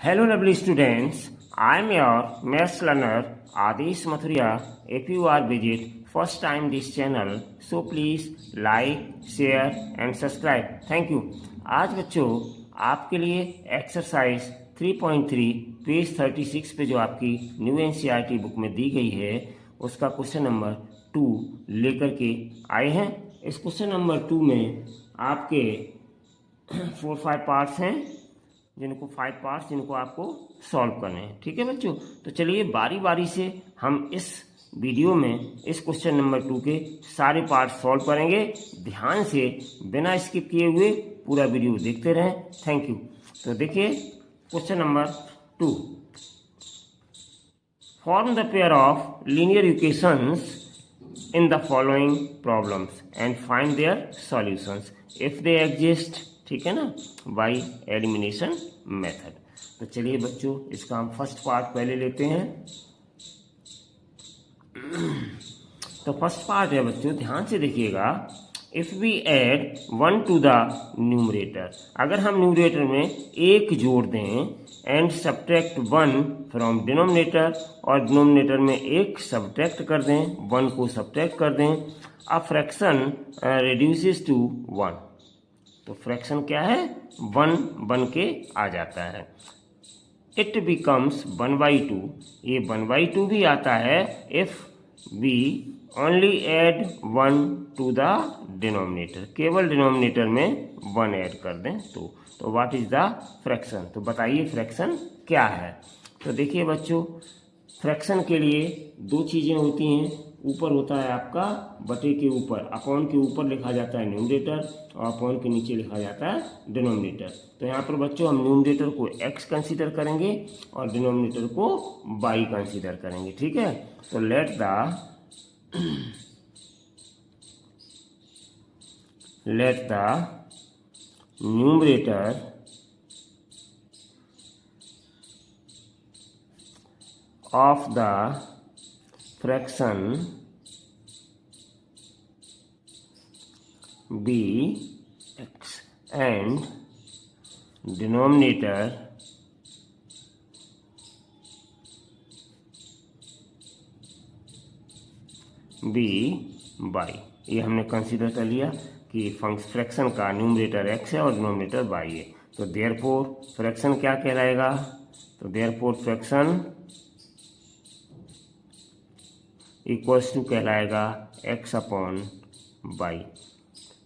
Hello lovely students, I am your maths learner Adish Mathuria. If you are visit first time this channel, so please like, share and subscribe. Thank you. आज बच्चों आपके लिए exercise 3.3 page 36 पे जो आपकी new NCERT book में दी गई है उसका क्वेश्चन नंबर 2 लेकर के आए हैं। इस क्वेश्चन नंबर 2 में आपके 4-5 पार्ट्स हैं जिनको 5 पार्ट्स जिनको आपको सॉल्व करने हैं। ठीक है बच्चों, तो चलिए बारी बारी से हम इस वीडियो में इस क्वेश्चन नंबर 2 के सारे पार्ट सॉल्व करेंगे। ध्यान से बिना स्किप किए हुए पूरा वीडियो देखते रहें। Thank you. तो देखिए question number 2, form the pair of linear equations in the following problems and find their solutions if they exist. ठीक है ना, बाई एलिमिनेशन मेथड। तो चलिए बच्चों इसका हम फर्स्ट पार्ट पहले लेते हैं। तो फर्स्ट पार्ट है बच्चों, ध्यान से देखिएगा। If we add 1 to the numerator, अगर हम न्यूमरेटर में 1 जोड़ दें एंड सब्ट्रैक्ट 1 फ्रॉम डिनोमिनेटर, और डिनोमिनेटर में 1 सब्ट्रैक्ट कर दें, 1 को सब्ट्रैक्ट कर दें, अ फ्रैक्शन रिड्यूसेस टू 1। तो फ्रैक्शन क्या है, 1 बन के आ जाता है। इट बिकम्स 1/2, ये 1/2 भी आता है if we only add 1 to the denominator, केवल डिनोमिनेटर में 1 ऐड कर दें तो व्हाट इज द फ्रैक्शन। तो बताइए फ्रैक्शन क्या है। तो देखिए बच्चों, फ्रैक्शन के लिए 2 चीज़ें होती हैं। ऊपर होता है आपका बटे के ऊपर, अपॉन के ऊपर लिखा जाता है न्यूमरेटर और अपॉन के नीचे लिखा जाता है डिनोमिनेटर। तो यहाँ पर बच्चों हम न्यूमरेटर को x कंसीडर करेंगे और डिनोमिनेटर को y कंसीडर करेंगे। ठीक है, तो let the numerator of the fraction be x and denominator be y। ये हमने कंसीडर कर लिया कि फ्रैक्शन का न्यूमरेटर x है और डिनोमिनेटर y है। तो देयरफॉर फ्रैक्शन क्या कहलाएगा, तो देयरफॉर फ्रैक्शन इक्वल्स टू कहलाएगा x अपॉन y।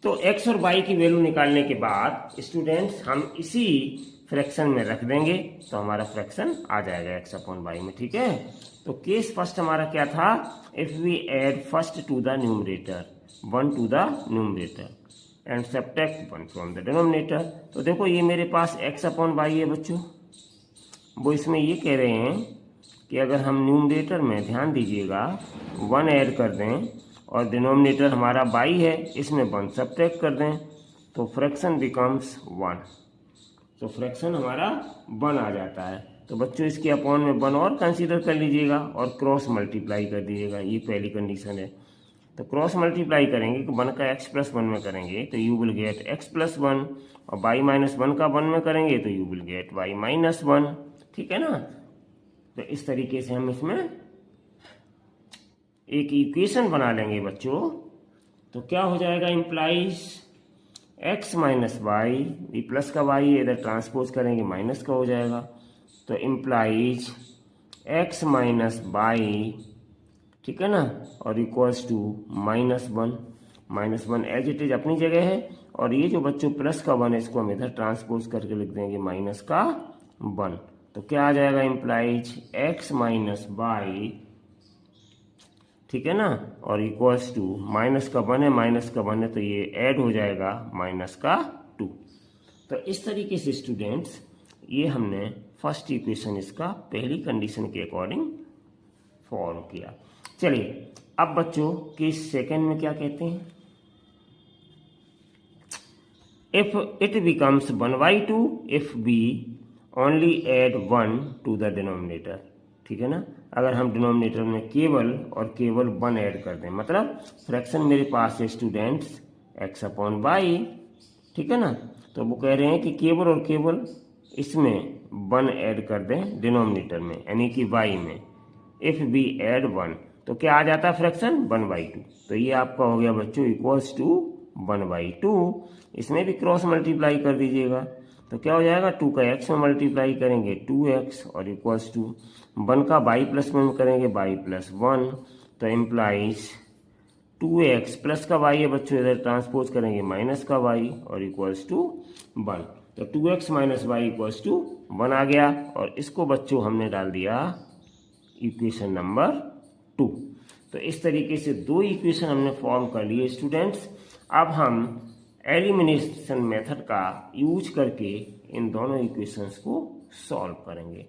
तो x और y की वैल्यू निकालने के बाद स्टूडेंट्स हम इसी फ्रैक्शन में रख देंगे तो हमारा फ्रैक्शन आ जाएगा x अपॉन y में। ठीक है, तो केस फर्स्ट हमारा क्या था, if we add first to the numerator 1 to the numerator and subtract 1 from the denominator. तो देखो ये मेरे पास x अपॉन y है बच्चों। वो इसमें ये कह रहे हैं कि अगर हम न्यूमरेटर में, ध्यान दीजिएगा, 1 ऐड कर दें और डिनोमिनेटर हमारा y है, इसमें 1 सब्ट्रैक्ट कर दें तो फ्रैक्शन बिकम्स 1। तो फ्रैक्शन हमारा 1 आ जाता है। तो बच्चों इसके अपॉन में 1 और कंसीडर कर लीजिएगा और क्रॉस मल्टीप्लाई कर दीजिएगा। ये पहली कंडीशन है। तो क्रॉस मल्टीप्लाई करेंगे कि 1 का x+1 में करेंगे तो यू विल गेट x+1, और y-1 का 1 में करेंगे तो यू विल गेट y-1। ठीक है ना, तो इस तरीके से हम इसमें एक इक्वेशन बना लेंगे बच्चों। तो क्या हो जाएगा, इम्प्लाइज x माइनस वाई, ये प्लस का y है, इधर ट्रांसपोज करेंगे माइनस का हो जाएगा। तो इम्प्लाइज x माइनस वाई, ठीक है ना, और equals to -1। -1 as it is अपनी जगह है, और ये जो बच्चों प्लस का 1 है इसको हम इधर ट्रांसपोज करके लिख देंगे माइनस का 1। तो क्या आ जाएगा, इम्प्लाइज x माइनस वाई, ठीक है ना, और इक्वल्स टू माइनस का 1 है, माइनस का 1 है तो ये ऐड हो जाएगा माइनस का 2। तो इस तरीके से स्टूडेंट्स ये हमने फर्स्ट इक्वेशन इसका पहली कंडीशन के अकॉर्डिंग फॉर्म किया। चलिए अब बच्चों केस सेकंड में क्या कहते हैं, if it becomes 1/2 if we only add 1 to the denominator. ठीक है ना, अगर हम डिनोमिनेटर में केवल और केवल 1 ऐड कर दें, मतलब फ्रैक्शन मेरे पास है स्टूडेंट्स x अपॉन y। ठीक है ना, तो वो कह रहे हैं कि केवल और केवल इसमें 1 ऐड कर दें डिनोमिनेटर में, यानी कि y में, इफ वी ऐड 1 तो क्या आ जाता है फ्रैक्शन 1/2। तो ये आपका हो गया बच्चों इक्वल्स टू 1/2। इसमें भी क्रॉस मल्टीप्लाई कर दीजिएगा तो क्या हो जाएगा, 2 का x में मल्टीप्लाई करेंगे 2x और इक्वल्स टू 1 का y प्लस में करेंगे y प्लस 1, तो इम्प्लाइज 2x प्लस का y है बच्चों, इधर ट्रांसपोज करेंगे माइनस का y और इक्वल्स टू 1, तो 2x minus y equals to 1 आ गया। और इसको बच्चों हमने डाल दिया इक्वेशन नंबर 2। तो इस तरीके से 2 इक्वेशन हमने फॉर्म कर लिए स्टूडेंट्स। अब हम एलिमिनेशन मेथड का यूज करके इन दोनों इक्वेशंस को सॉल्व करेंगे,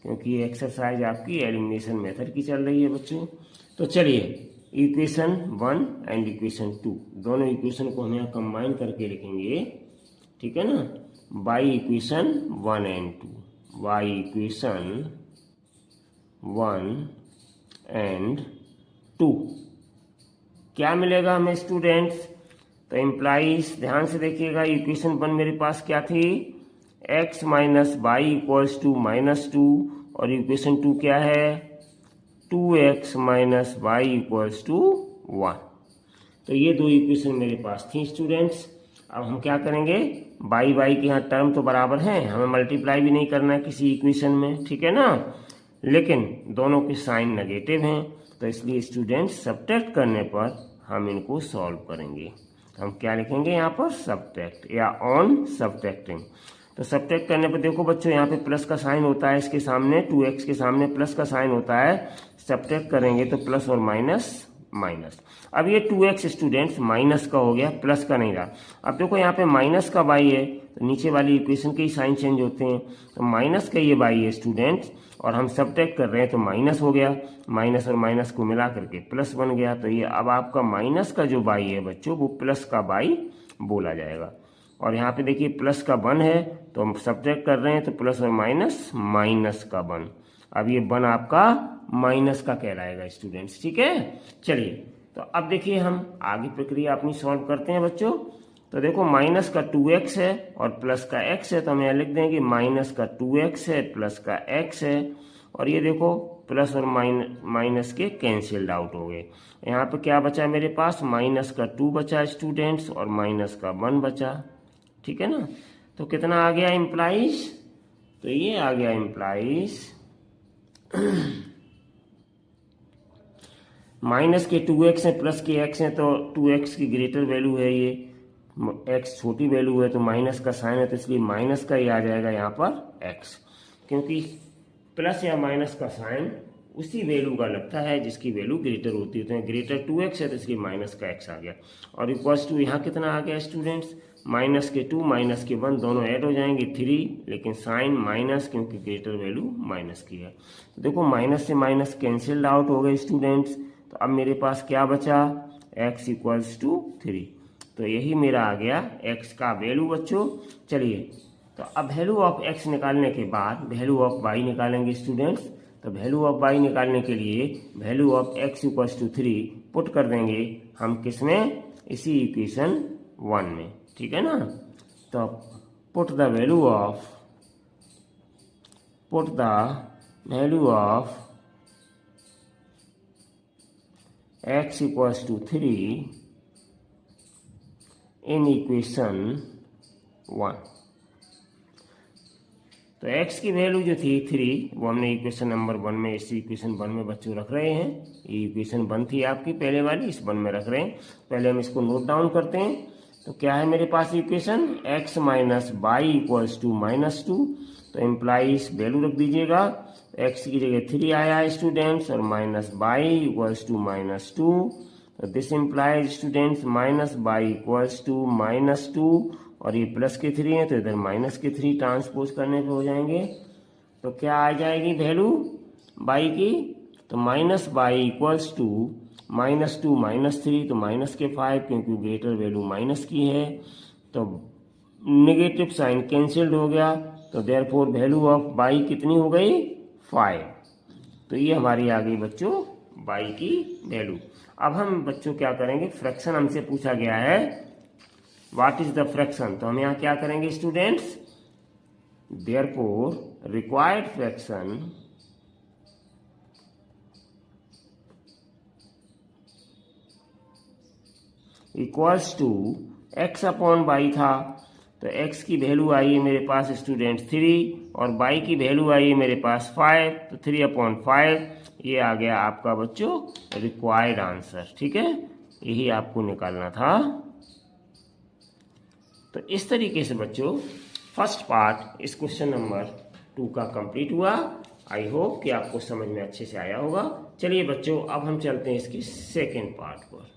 क्योंकि ये एक्सरसाइज आपकी एलिमिनेशन मेथड की चल रही है बच्चों। तो चलिए इक्वेशन 1 एंड इक्वेशन 2 दोनों इक्वेशन को हम यहाँ कंबाइन करके लिखेंगे, ठीक है ना, by equation 1 and 2, by equation 1 and 2 क्या मिलेगा हमें स्टूडेंट्स। तो इम्प्लाइज ध्यान से देखिएगा, इक्वेशन 1 मेरे पास क्या थी, x minus y equals to -2 और इक्वेशन 2 क्या है, 2x minus y equals to 1। तो ये 2 इक्वेशन मेरे पास थी स्टूडेंट्स। अब हम क्या करेंगे, बाई बाई के यहाँ टर्म तो बराबर हैं, हमें मल्टीप्लाई भी नहीं करना है किसी इक्वेशन में, ठीक है ना, लेकिन दोनों के साइन नेगेटिव हैं, तो इसलिए स्टूडेंट्स सब्ट्रैक्ट करने पर हम इनको सॉल्व करेंगे। हम क्या लिखेंगे यहाँ पर, सब्ट्रैक्ट या ऑन सब्ट्रैक्टिंग। तो सब्ट्रैक्ट करने पर देखो बच्चों यहाँ पे प्लस का साइन होता है, इसके सामने 2x के सामने प्लस का साइन होता है, सब्ट्रैक्ट करेंगे तो प्लस और माइनस माइनस। अब ये 2x स्टूडेंट्स माइनस का हो गया, प्लस का नहीं रहा। अब देखो यहाँ पे माइनस का y है तो नीचे वाली इक्वेशन के ही साइन चेंज होते हैं, तो माइनस का ये y है स्टूडेंट्स और हम सब्ट्रैक्ट कर रहे हैं तो माइनस हो गया, माइनस और माइनस को मिला करके प्लस बन गया। तो ये अब आपका माइनस का जो y है बच्चों वो प्लस का y बोला जाएगा। और यहाँ पे देखिए प्लस का 1 है तो हम सब्ट्रैक्ट कर रहे हैं तो प्लस और माइनस माइनस का 1। अब ये 1 आपका माइनस का कहलाएगा स्टूडेंट्स, ठीक है। चलिए तो अब देखिए हम आगे प्रक्रिया अपनी सॉल्व करते हैं बच्चों। तो देखो माइनस का 2x है और प्लस का x है, तो हम यहाँ लिख देंगे माइनस का 2x है प्लस का x है, और ये देखो प्लस और माइनस के कैंसिल्ड आउट हो गए। यहाँ पे क्या बचा मेरे पास, माइनस का 2 बचा स्टूडेंट्स और माइनस का 1 बचा, ठीक है ना। तो कितना आ गया इम्प्लाइज, तो ये आ गया इम्प्लाइज माइनस के 2x है प्लस के x है, तो 2x की ग्रेटर वैल्यू है, ये x छोटी वैल्यू है तो माइनस का साइन है, तो इसलिए माइनस का ही आ जाएगा यहाँ पर x, क्योंकि प्लस या माइनस का साइन उसी वैल्यू का लगता है जिसकी वैल्यू ग्रेटर होती है। तो ग्रेटर 2x है तो इसलिए माइनस का x आ गया, और इक्वल्स टू यहाँ कितना आ गया स्टूडेंट्स, माइनस के 2 माइनस के 1 दोनों ऐड हो जाएंगे 3, लेकिन साइन माइनस क्योंकि ग्रेटर वैल्यू माइनस की है। तो देखो माइनस से माइनस कैंसिल्ड आउट हो गए स्टूडेंट्स, तो अब मेरे पास क्या बचा, x इक्वल्स टू 3। तो यही मेरा आ गया x का वैल्यू बच्चों। चलिए तो अब वैल्यू ऑफ x निकालने के बाद वैल्यू ऑफ y निकालेंगे स्टूडेंट्स। तो वैल्यू ऑफ y निकालने के लिए value of x equals to 3 put कर देंगे हम किसमें, इसी इक्वेशन 1 में, ठीक है ना। तो put the value of x equals to 3 in equation 1। तो x की वैल्यू जो थी 3 वो हमने इक्वेशन नंबर 1 में, इसी इक्वेशन 1 में बच्चों रख रहे हैं। ये इक्वेशन 1 थी आपकी पहले वाली, इस 1 में रख रहे हैं। पहले हम इसको नोट डाउन करते हैं। तो क्या है मेरे पास equation, x minus y equals to -2, तो इम्प्लाइज वैल्यू रख दीजिएगा, x की जगह 3 आया स्टूडेंट्स और माइनस वाई इक्वल्स टू -2। तो this implies students minus y equals to -2, और ये प्लस के 3 है तो इधर माइनस के 3 ट्रांसपोज करने पे हो जाएंगे। तो क्या आ जाएगी वैल्यू y की, तो माइनस वाई इक्वल्स टू -2 -3 तो माइनस के 5, क्योंकि ग्रेटर वैल्यू माइनस की है, तो नेगेटिव साइन कैंसिल्ड हो गया, तो देयरफॉर वैल्यू ऑफ y कितनी हो गई, 5। तो ये हमारी आ गई बच्चों y की वैल्यू। अब हम बच्चों क्या करेंगे, फ्रैक्शन हमसे पूछा गया है, व्हाट इज द फ्रैक्शन। तो हम यहाँ क्या करेंगे students, therefore required fraction equals to x upon y था, तो x की वैल्यू आई है मेरे पास स्टूडेंट 3 और y की वैल्यू आई है मेरे पास 5, तो 3/5 ये आ गया आपका बच्चों रिक्वायर्ड आंसर। ठीक है, यही आपको निकालना था। तो इस तरीके से बच्चों फर्स्ट पार्ट इस क्वेश्चन नंबर 2 का कंप्लीट हुआ। आई होप कि आपको समझ में अच्छे से आया होगा। चलिए बच्चों अब हम चलते हैं इसके सेकेंड पार्ट पर।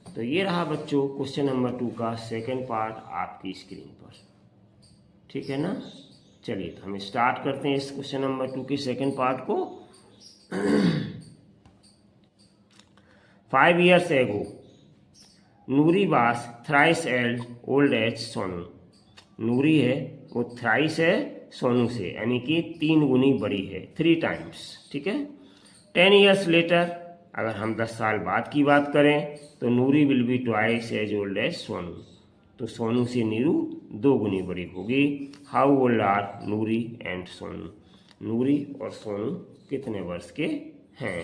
तो ये रहा बच्चों क्वेश्चन नंबर 2 का सेकेंड पार्ट आपकी स्क्रीन पर। ठीक है ना, चलिए तो हम स्टार्ट करते हैं इस क्वेश्चन नंबर 2 के सेकेंड पार्ट को। 5 years ago Noori was thrice as old as Sonu. Noori है वो थ्राइस है सोनू से, यानी कि 3 गुनी बड़ी है, 3 times। ठीक है, 10 years लेटर अगर हम 10 साल बाद की बात करें तो Noori will be twice as old as Sonu, तो सोनू से नीरू 2 गुनी बड़ी होगी। How old are Noori and Sonu, Noori और सोनू कितने वर्ष के हैं,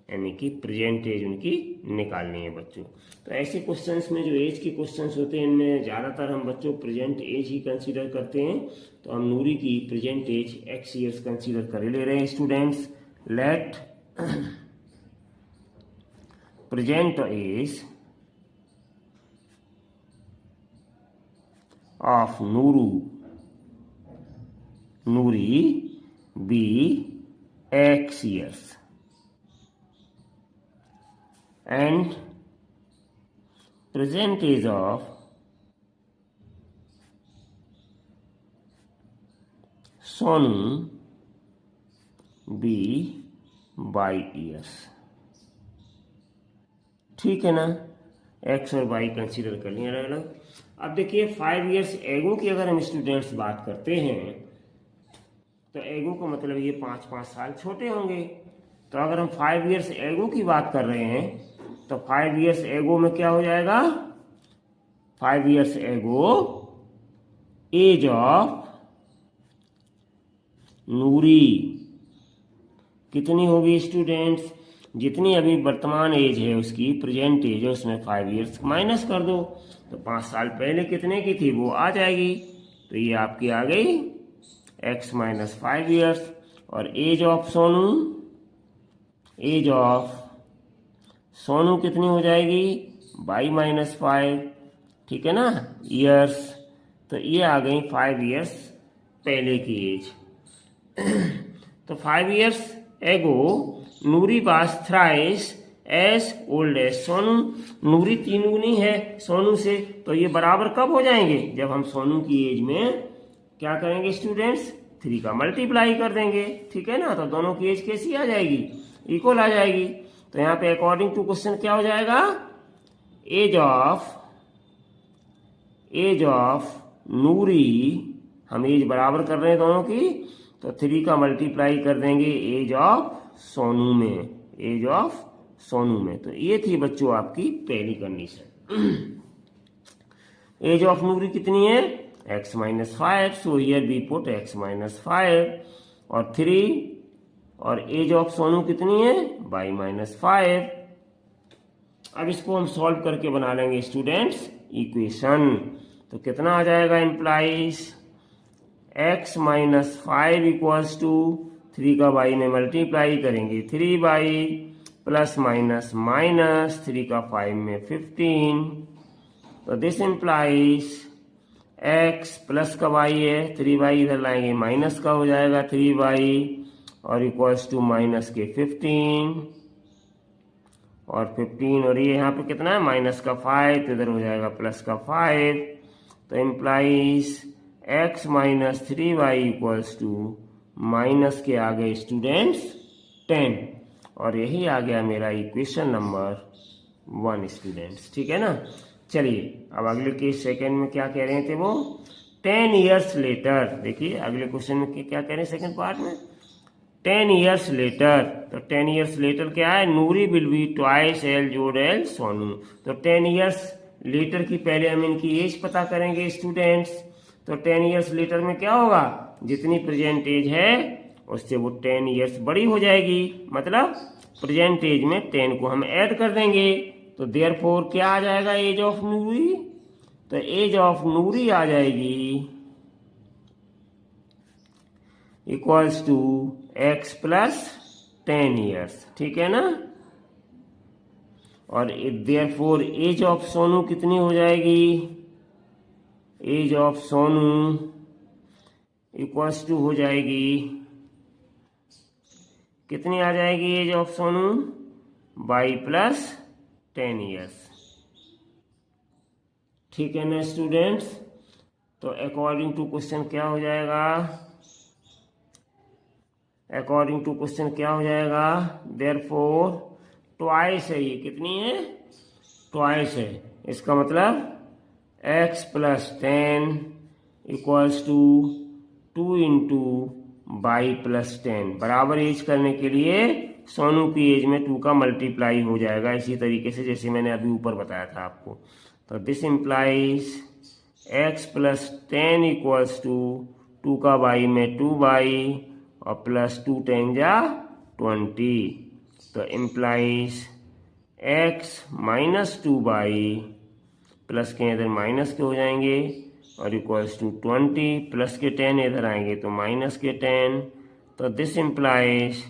यानी कि प्रेजेंट एज उनकी निकालनी है बच्चों। तो ऐसे क्वेश्चंस में जो एज के क्वेश्चंस होते हैं इनमें ज़्यादातर हम बच्चों प्रेजेंट एज ही कंसीडर करते हैं। तो हम नूरी की present age x years consider कर ले रहे हैं students. Let present age of Nuri be x years and present age of Sonu be y years। ठीक है ना, x और y कंसीडर कर लिया अलग अलग। अब देखिए 5 years एगो की अगर हम स्टूडेंट्स बात करते हैं तो एगो का मतलब ये 5-5 साल छोटे होंगे। तो अगर हम 5 years एगो की बात कर रहे हैं तो 5 years एगो में क्या हो जाएगा, 5 years एगो एज ऑफ नूरी कितनी होगी स्टूडेंट्स, जितनी अभी वर्तमान एज है उसकी प्रेजेंट एज है उसमें 5 years माइनस कर दो, तो 5 साल पहले कितने की थी वो आ जाएगी। तो ये आपकी आ गई x माइनस 5 years। और age of Sonu, age of Sonu कितनी हो जाएगी y माइनस 5। ठीक है ना, ईयर्स। तो ये आ गई 5 years पहले की एज। तो 5 years ago Noori was thrice as old as Sonu. Noori 3 गुनी है सोनू से, तो ये बराबर कब हो जाएंगे, जब हम सोनू की एज में क्या करेंगे स्टूडेंट्स, 3 का मल्टीप्लाई कर देंगे। ठीक है ना, तो दोनों की एज कैसी आ जाएगी, इक्वल आ जाएगी। तो यहाँ पे अकॉर्डिंग टू क्वेश्चन क्या हो जाएगा, एज ऑफ नूरी, हम एज बराबर कर रहे हैं दोनों की, तो 3 का मल्टीप्लाई कर देंगे एज ऑफ सोनू में, एज ऑफ सोनू में। तो ये थी बच्चों आपकी पहली कंडीशन। एज ऑफ नूरी कितनी है, x minus 5, so here we put x minus 5 और 3, और एज ऑफ सोनू कितनी है y माइनस 5। अब इसको हम सॉल्व करके बना लेंगे स्टूडेंट्स इक्वेशन। तो कितना आ जाएगा, implies x minus 5 equals to 3 का y में मल्टीप्लाई करेंगे 3y प्लस माइनस माइनस 3 का 5 में 15। तो दिस इम्प्लाइज x प्लस का y है, 3y इधर लाएंगे माइनस का हो जाएगा 3y और इक्वल्स टू माइनस के 15 और 15, और ये यहाँ पे कितना है माइनस का 5, तो इधर हो जाएगा प्लस का 5। तो implies x minus 3y equals to minus के आ गए स्टूडेंट्स 10, और यही आ गया मेरा इक्वेशन नंबर 1 स्टूडेंट्स। ठीक है ना, चलिए अब अगले के सेकंड में क्या कह रहे थे वो, 10 years लेटर। देखिए अगले क्वेश्चन में क्या कह रहे हैं सेकंड पार्ट में, 10 years लेटर। तो 10 years लेटर क्या है, Noori will be twice as old as Sonu. तो 10 years लेटर की पहले हम इनकी एज पता करेंगे स्टूडेंट्स। तो 10 ईयर्स लेटर में क्या होगा, जितनी प्रेजेंट एज है उससे वो 10 ईयर्स बड़ी हो जाएगी, मतलब प्रेजेंट एज में 10 को हम ऐड कर देंगे। तो देयरफॉर क्या आ जाएगा, एज ऑफ नूरी। तो एज ऑफ नूरी आ जाएगी equals to x plus 10 years, ठीक है ना। और देयरफॉर एज ऑफ सोनू कितनी हो जाएगी, age of Sonu equals to हो जाएगी, कितनी आ जाएगी age of Sonu, y plus 10 years, ठीक है ना स्टूडेंट्स। तो अकॉर्डिंग टू क्वेश्चन क्या हो जाएगा, अकॉर्डिंग टू क्वेश्चन क्या हो जाएगा, देयरफॉर ट्वाइस है, ये कितनी है, ट्वाइस है। इसका मतलब x plus 10 equals to 2 into y plus 10। बराबर एज करने के लिए सोनू की एज में 2 का मल्टीप्लाई हो जाएगा, इसी तरीके से जैसे मैंने अभी ऊपर बताया था आपको। तो this implies x plus 10 equals to 2 का y में 2y और प्लस 2 10 जा 20। तो implies x minus 2y, plus के इधर माइनस के हो जाएंगे और इक्वल्स टू 20, प्लस के 10 इधर आएंगे तो माइनस के 10। तो this implies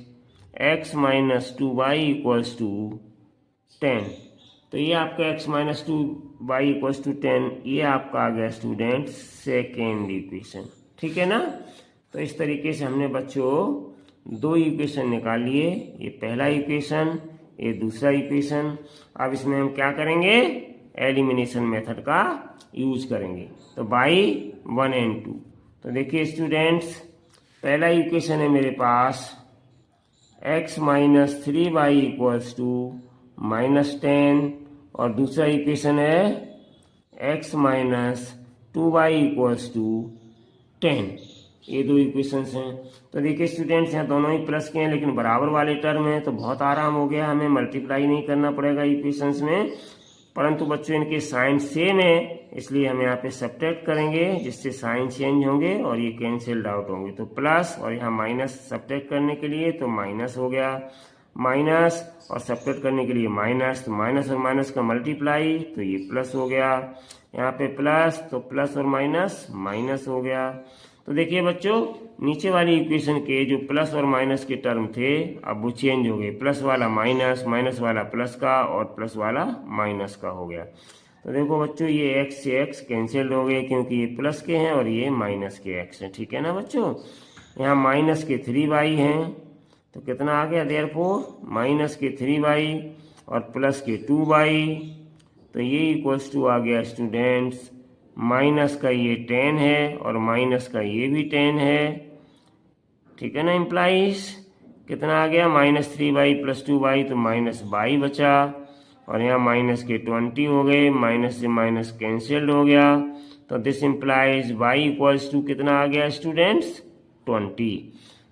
x minus 2y equals to 10। तो ये आपका x minus 2y equals to 10, ये आपका आ गया स्टूडेंट सेकेंड इक्वेशन, ठीक है ना। तो इस तरीके से हमने बच्चों 2 इक्वेशन निकाल लिए, ये पहला इक्वेशन, ये दूसरा इक्वेशन। अब इसमें हम क्या करेंगे, एलिमिनेशन मेथड का यूज करेंगे। तो बाई 1 and 2। तो देखिए स्टूडेंट्स, पहला इक्वेशन है मेरे पास x minus 3y equals to minus 10, और दूसरा इक्वेशन है x minus 2y equals to 10। ये 2 इक्वेशंस हैं। तो देखिए स्टूडेंट्स, यहाँ दोनों ही प्लस के हैं लेकिन बराबर वाले टर्म है, तो बहुत आराम हो गया, हमें मल्टीप्लाई नहीं करना पड़ेगा इक्वेशंस में। परंतु बच्चों इनके साइन सेम है, इसलिए हम यहाँ पे सब्ट्रैक्ट करेंगे, जिससे साइन चेंज होंगे और ये कैंसिल्ड आउट होंगे। तो प्लस और यहाँ माइनस सब्ट्रैक्ट करने के लिए तो माइनस हो गया, माइनस और सब्ट्रैक्ट करने के लिए माइनस, तो माइनस और माइनस का मल्टीप्लाई, तो ये प्लस हो गया। यहाँ पे प्लस, तो प्लस और माइनस माइनस हो गया। तो देखिए बच्चों, नीचे वाली इक्वेशन के जो प्लस और माइनस के टर्म थे अब वो चेंज हो गए, प्लस वाला माइनस, माइनस वाला प्लस का और प्लस वाला माइनस का हो गया। तो देखो बच्चों, ये x से x कैंसिल हो गए क्योंकि ये प्लस के हैं और ये माइनस के x हैं, ठीक है ना बच्चों। यहाँ माइनस के 3y हैं, तो कितना आ गया, देयरफॉर माइनस के 3y और प्लस के 2y। तो ये इक्वल्स टू आ गया स्टूडेंट्स, माइनस का ये 10 है और माइनस का ये भी 10 है, ठीक है ना। इम्प्लाइज कितना आ गया, माइनस 3y प्लस 2y, तो माइनस y बचा, और यहाँ माइनस के 20 हो गए, माइनस से माइनस कैंसिल्ड हो गया। तो this implies y equals to कितना आ गया स्टूडेंट्स, 20।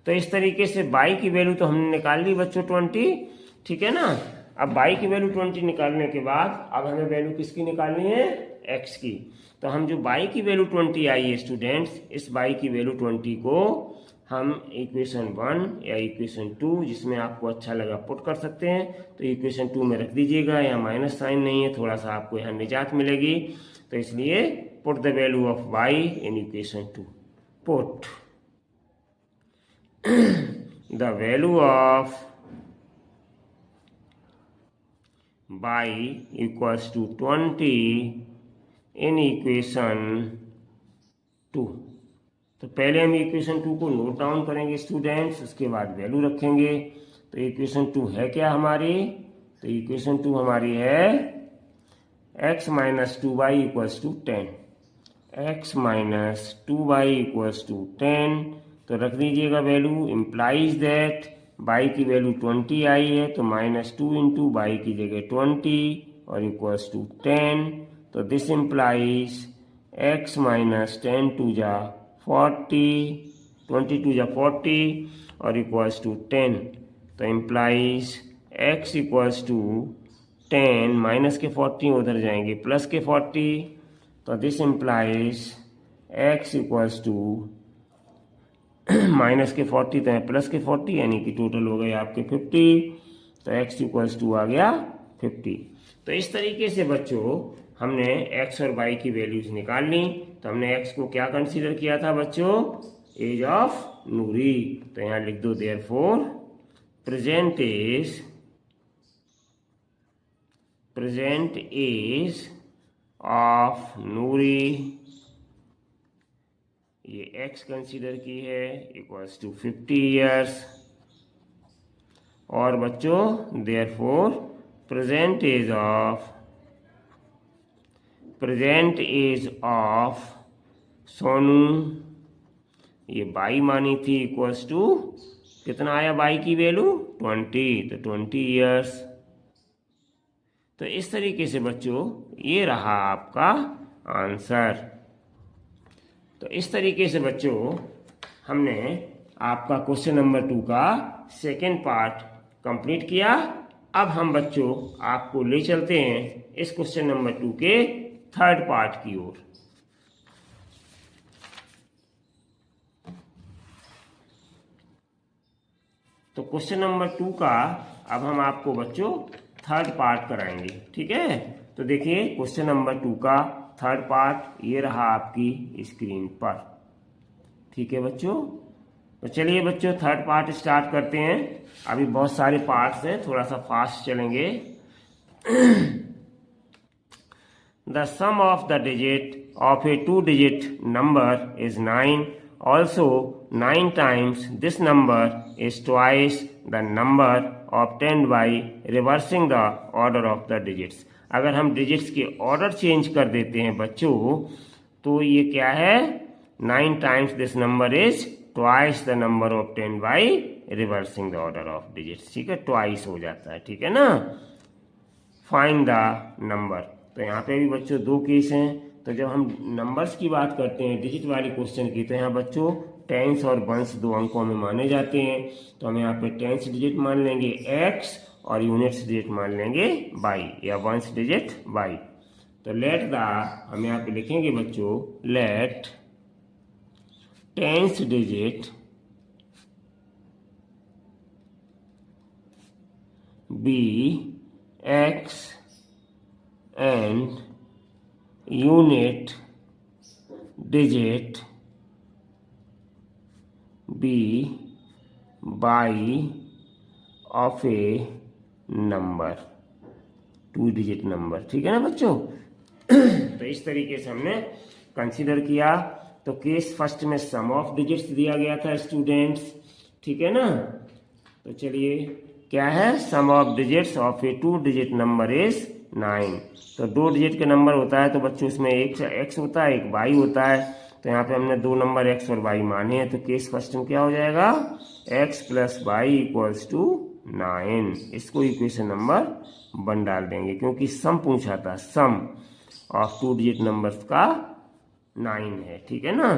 तो इस तरीके से y की वैल्यू तो हमने निकाल ली बच्चों 20, ठीक है ना। अब y की वैल्यू 20 निकालने के बाद अब हमें वैल्यू किसकी निकालनी है, x की। तो हम जो y की वैल्यू 20 आई है स्टूडेंट्स, इस y की वैल्यू 20 को हम इक्वेशन 1 या इक्वेशन 2, जिसमें आपको अच्छा लगा पुट कर सकते हैं। तो इक्वेशन 2 में रख दीजिएगा, यहाँ माइनस साइन नहीं है, थोड़ा सा आपको यहाँ निजात मिलेगी, तो इसलिए put the value of y in equation 2। Put the value of y equals to 20 in equation 2। तो पहले हम इक्वेशन 2 को नोट डाउन करेंगे स्टूडेंट्स, उसके बाद वैल्यू रखेंगे। तो इक्वेशन 2 है क्या हमारी, तो इक्वेशन 2 हमारी है x minus 2y equals to 10, x minus 2y equals to 10। तो रख दीजिएगा वैल्यू, इम्प्लाइज दैट y की वैल्यू 20 आई है, तो माइनस 2 इंटू y की जगह 20 और इक्वल्स टू 10। तो दिस इम्प्लाइज x माइनस 10 टू जा 40, 20 टू जा 40 और इक्वल्स टू 10। तो implies x equals to 10 minus के 40 उधर जाएंगे प्लस के 40, तो this implies x equals to minus के 40 तो है प्लस के 40, यानी कि टोटल हो गए आपके 50, तो x इक्वल्स टू आ गया 50। तो इस तरीके से बच्चों हमने x और y की वैल्यूज निकाल ली। तो हमने x को क्या कंसीडर किया था बच्चों, एज ऑफ नूरी, तो यहाँ लिख दो देयरफॉर प्रेजेंट एज ऑफ नूरी, ये x कंसीडर की है इक्वल्स टू 50 ईयर्स। और बच्चों therefore present age of Sonu, ये बाई मानी थी इक्वल्स टू कितना आया बाई की वैल्यू 20, तो 20 ईयर्स। तो इस तरीके से बच्चों ये रहा आपका आंसर। तो इस तरीके से बच्चों हमने आपका क्वेश्चन नंबर 2 का सेकेंड पार्ट कंप्लीट किया। अब हम बच्चों आपको ले चलते हैं इस क्वेश्चन नंबर 2 के थर्ड पार्ट की ओर। तो क्वेश्चन नंबर 2 का अब हम आपको बच्चों थर्ड पार्ट कराएंगे, ठीक है। तो देखिए क्वेश्चन नंबर 2 का थर्ड पार्ट ये रहा आपकी स्क्रीन पर, ठीक है बच्चों। तो चलिए बच्चों थर्ड पार्ट स्टार्ट करते हैं। अभी बहुत सारे पार्ट्स हैं, थोड़ा सा फास्ट चलेंगे। The sum of the digit of a 2-digit number is 9. Also, 9 times this number is twice the number obtained by reversing the order of the digits. अगर हम डिजिट्स के ऑर्डर चेंज कर देते हैं बच्चों तो ये क्या है, 9 times this number is twice the number obtained by reversing the order of digits, ठीक है, ट्वाइस हो जाता है, ठीक है ना। फाइंड द नंबर, तो यहाँ पे भी बच्चों 2 केस हैं। तो जब हम नंबर्स की बात करते हैं डिजिट वाले क्वेश्चन की, तो यहाँ बच्चों टेंस और वंस 2 अंकों में माने जाते हैं। तो हम यहाँ पे टेंस डिजिट मान लेंगे x और यूनिट्स डिजिट मान लेंगे y या वंस डिजिट y। तो लेट द, हम यहाँ पे लिखेंगे बच्चों let tens digit be x and unit digit be by of a number, 2 digit number, ठीक है ना बच्चों। तो इस तरीके से हमने कंसीडर किया। तो केस फर्स्ट में सम ऑफ डिजिट्स दिया गया था स्टूडेंट्स, ठीक है ना। तो चलिए क्या है, sum of digits of a 2 digit number is 9। तो 2 डिजिट का नंबर होता है तो बच्चों उसमें एक x होता है एक y होता है। तो यहाँ पे हमने 2 नंबर x और y माने हैं। तो केस फर्स्ट में क्या हो जाएगा, x plus y equals to 9। इसको इक्वेशन नंबर 1 डाल देंगे क्योंकि सम पूछा था, सम ऑफ 2 डिजिट नंबर्स का 9 है, ठीक है ना,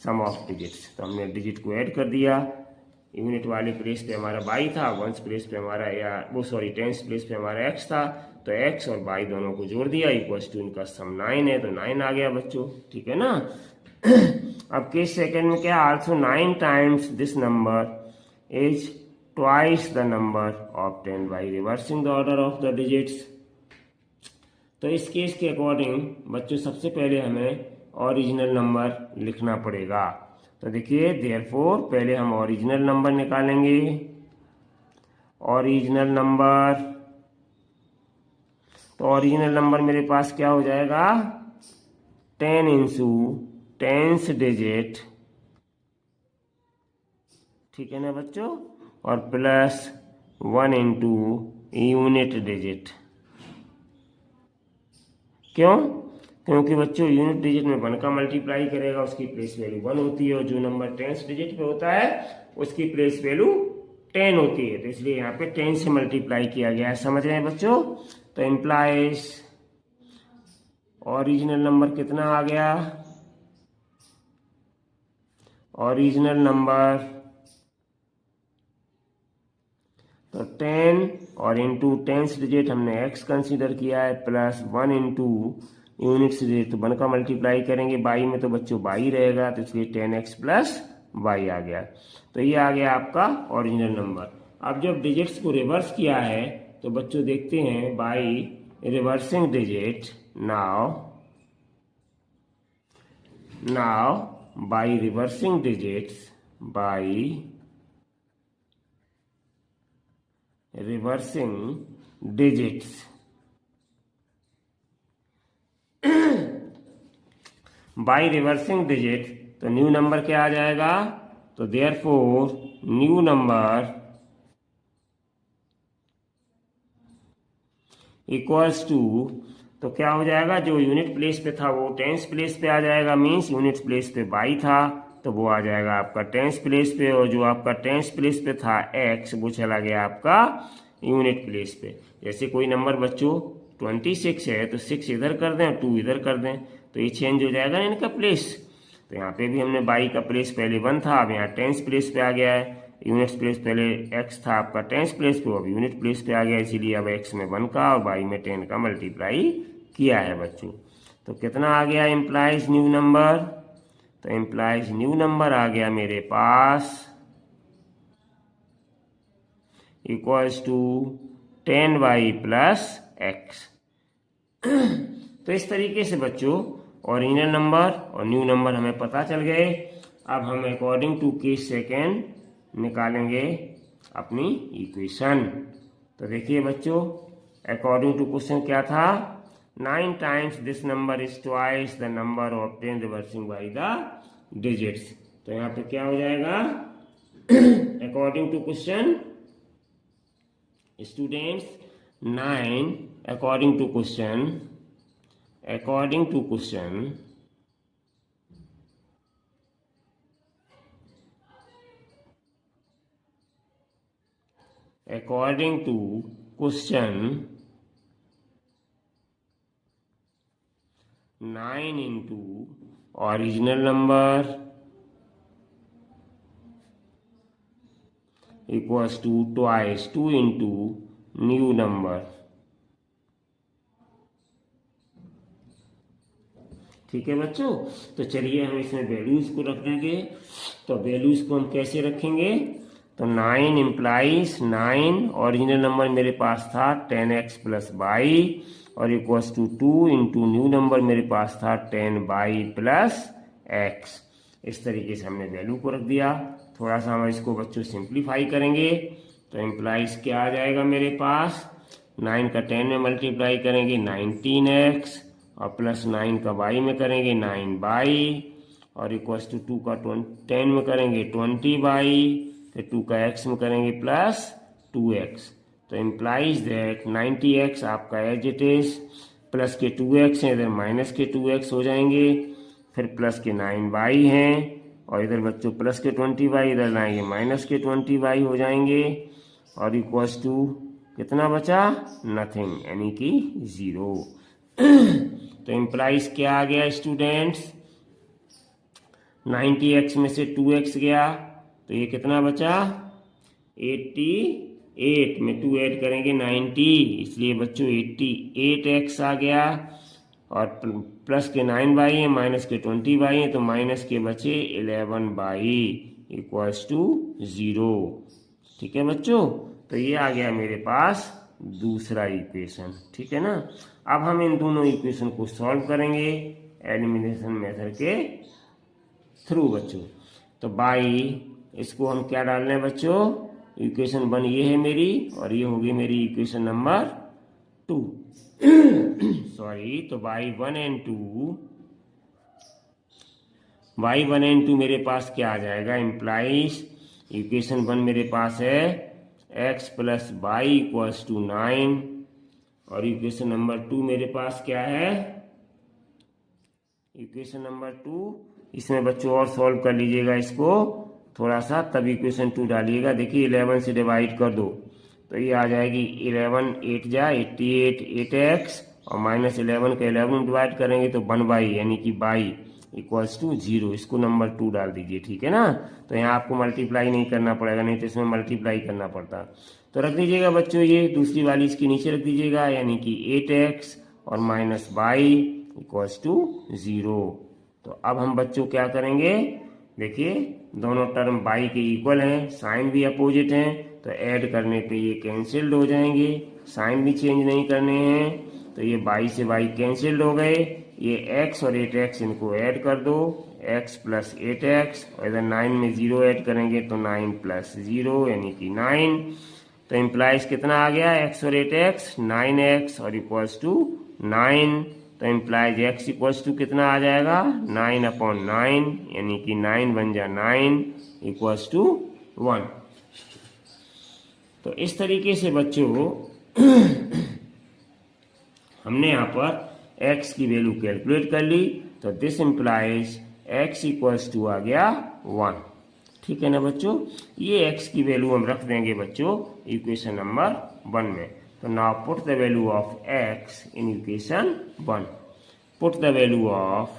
सम ऑफ डिजिट्स। तो हमने डिजिट को ऐड कर दिया। यूनिट वाले प्लेस पे हमारा y था, वंस प्लेस पे हमारा टेंस प्लेस पे हमारा x था। तो x और y दोनों को जोड़ दिया इक्वल्स टू इनका सम 9 है, तो 9 आ गया बच्चों, ठीक है ना। अब केस सेकेंड में क्या, also 9 times this number is twice the number obtained by reversing the order of the digits. तो इस केस के अकॉर्डिंग बच्चों सबसे पहले हमें ओरिजिनल नंबर लिखना पड़ेगा। तो देखिए देयरफॉर पहले हम ओरिजिनल नंबर निकालेंगे। ओरिजिनल नंबर, तो ओरिजिनल नंबर मेरे पास क्या हो जाएगा, 10 इंटू टेंस डिजिट, ठीक है ना बच्चों, और प्लस 1 इंटू यूनिट डिजिट। क्यों, क्योंकि बच्चों यूनिट डिजिट में 1 का मल्टीप्लाई करेगा उसकी प्लेस वैल्यू 1 होती है, और जो नंबर टेंस डिजिट पे होता है उसकी प्लेस वैल्यू 10 होती है। तो इसलिए यहाँ पे 10 से मल्टीप्लाई किया गया है, समझ रहे हैं बच्चों। तो इम्प्लाइज ओरिजिनल नंबर कितना आ गया, ओरिजिनल नंबर तो 10 और और इंटू टेंस डिजिट हमने x कंसीडर किया है, प्लस 1 इंटू यूनिट्स डिजिट, तो 1 का मल्टीप्लाई करेंगे बाई में तो बच्चों बाई रहेगा, तो इसलिए 10x प्लस वाई आ गया। तो ये आ गया आपका ओरिजिनल नंबर। अब जब डिजिट्स को रिवर्स किया है तो बच्चों देखते हैं by reversing digit, now by reversing digits, by reversing digits, by reversing digit, तो न्यू नंबर क्या आ जाएगा, तो therefore new number equals to, तो क्या हो जाएगा, जो यूनिट प्लेस पे था वो टेंस प्लेस पे आ जाएगा, मीन्स यूनिट प्लेस पे बाई था तो वो आ जाएगा आपका टेंस प्लेस पे, और जो आपका टेंस प्लेस पे था x वो चला गया आपका यूनिट प्लेस पे। जैसे कोई नंबर बच्चों 26 है तो 6 इधर कर दें और 2 इधर कर दें तो ये चेंज हो जाएगा ना इनका प्लेस। तो यहाँ पे भी हमने बाई का प्लेस पहले 1 था, अब यहाँ टेंस प्लेस पे आ गया है, यूनिट्स प्लेस पहले x था आपका टेंस प्लेस पे, अब यूनिट प्लेस पे आ गया, इसीलिए अब x में 1 का और बाई में 10 का मल्टीप्लाई किया है बच्चों। तो कितना आ गया इम्प्लाइज न्यू नंबर, तो इम्प्लाइज न्यू नंबर आ गया मेरे पास equals to 10y plus x। तो इस तरीके से बच्चों ओरिजिनल नंबर और न्यू नंबर हमें पता चल गए। अब हम अकॉर्डिंग टू केस सेकेंड निकालेंगे अपनी इक्वेशन। तो देखिए बच्चों अकॉर्डिंग टू क्वेश्चन क्या था, 9 times this number is twice the number obtain reversing by the digits. तो यहाँ पे क्या हो जाएगा according to question students 9 according to question according to question according to question 9 into original number equals to twice 2 into new number। ठीक है बच्चों, तो चलिए हम इसमें वैल्यूज को रख देंगे। तो वैल्यूज को हम कैसे रखेंगे, तो 9 इम्प्लाइज 9 ओरिजिनल नंबर मेरे पास था 10x प्लस बाई और equals to 2 into new number मेरे पास था 10 बाई प्लस x। इस तरीके से हमने वैल्यू को रख दिया। थोड़ा सा हम इसको बच्चों सिंप्लीफाई करेंगे तो इम्प्लाइज क्या आ जाएगा मेरे पास, 9 का 10 में मल्टीप्लाई करेंगे 19x और प्लस 9 का बाई में करेंगे 9 बाई और इक्वल्स टू 2 का 10 में करेंगे 20 बाई, फिर 2 का x में करेंगे प्लस 2x। तो इम्प्लाइज दैट 90x आपका एज इट इज, प्लस के 2x हैं इधर माइनस के 2x हो जाएंगे, फिर प्लस के 9 बाई हैं और इधर बच्चों प्लस के 20 बाई, इधर लाएंगे माइनस के 20 बाई हो जाएंगे और इक्वल्स टू कितना बचा, नथिंग यानी कि 0। तो इम्प्लाइज क्या आ गया स्टूडेंट्स, 90x में से 2x गया तो ये कितना बचा 88 में 2 ऐड करेंगे 90, इसलिए बच्चों 88x आ गया और प्लस के 9 बाई है माइनस के 20 बाई है तो माइनस के बचे 11 बाई इक्वल्स टू 0। ठीक है बच्चों, तो ये आ गया मेरे पास दूसरा इक्वेशन। ठीक है ना, अब हम इन दोनों इक्वेशन को सॉल्व करेंगे एलिमिनेशन मेथड के थ्रू बच्चों। तो बाई इसको हम क्या डाल रहे हैं बच्चों, इक्वेशन 1 ये है मेरी और ये होगी मेरी इक्वेशन नंबर 2 सॉरी। तो बाई 1 एंड 2 मेरे पास क्या आ जाएगा, इम्प्लाइज इक्वेशन 1 मेरे पास है x plus y equals to 9 और इक्वेशन नंबर 2 मेरे पास क्या है, इक्वेशन नंबर 2, इसमें बच्चों और सॉल्व कर लीजिएगा इसको थोड़ा सा, तब इक्वेशन 2 डालिएगा। देखिए 11 से डिवाइड कर दो तो ये आ जाएगी 11 8 जा 88 8x और माइनस 11 का 11 डिवाइड करेंगे तो 1 बाई यानी कि बाई इक्वल्स टू 0, इसको नंबर 2 डाल दीजिए, ठीक है ना। तो यहाँ आपको मल्टीप्लाई नहीं करना पड़ेगा, नहीं तो इसमें मल्टीप्लाई करना पड़ता। तो रख दीजिएगा बच्चों, ये दूसरी वाली इसके नीचे रख दीजिएगा, यानी कि 8x और माइनस बाई इक्वल्स टू 0। तो अब हम बच्चों क्या करेंगे, देखिए दोनों टर्म बाई के इक्वल हैं, साइन भी अपोजिट हैं, तो ऐड करने पे ये कैंसिल्ड हो जाएंगे, साइन भी चेंज नहीं करने हैं। तो ये बाई से बाई कैंसिल्ड हो गए, ये x और 8x इनको ऐड कर दो, x प्लस 8x, और इधर 9 में 0 ऐड करेंगे तो 9 प्लस 0 यानी कि 9। तो इम्प्लाइज कितना आ गया, x और 8x 9x और इक्वल्स टू 9। तो इम्प्लाइज x इक्वल्स टू कितना आ जाएगा, 9/9, यानी कि 9 बन जा 9 इक्वल्स टू 1। तो इस तरीके से बच्चों हमने यहाँ पर x की वैल्यू कैलकुलेट कर ली। तो this implies x equals to आ गया 1, ठीक है ना बच्चों। ये x की वैल्यू हम रख देंगे बच्चों इक्वेशन नंबर 1 में। तो now put the value of x in equation 1, put the value of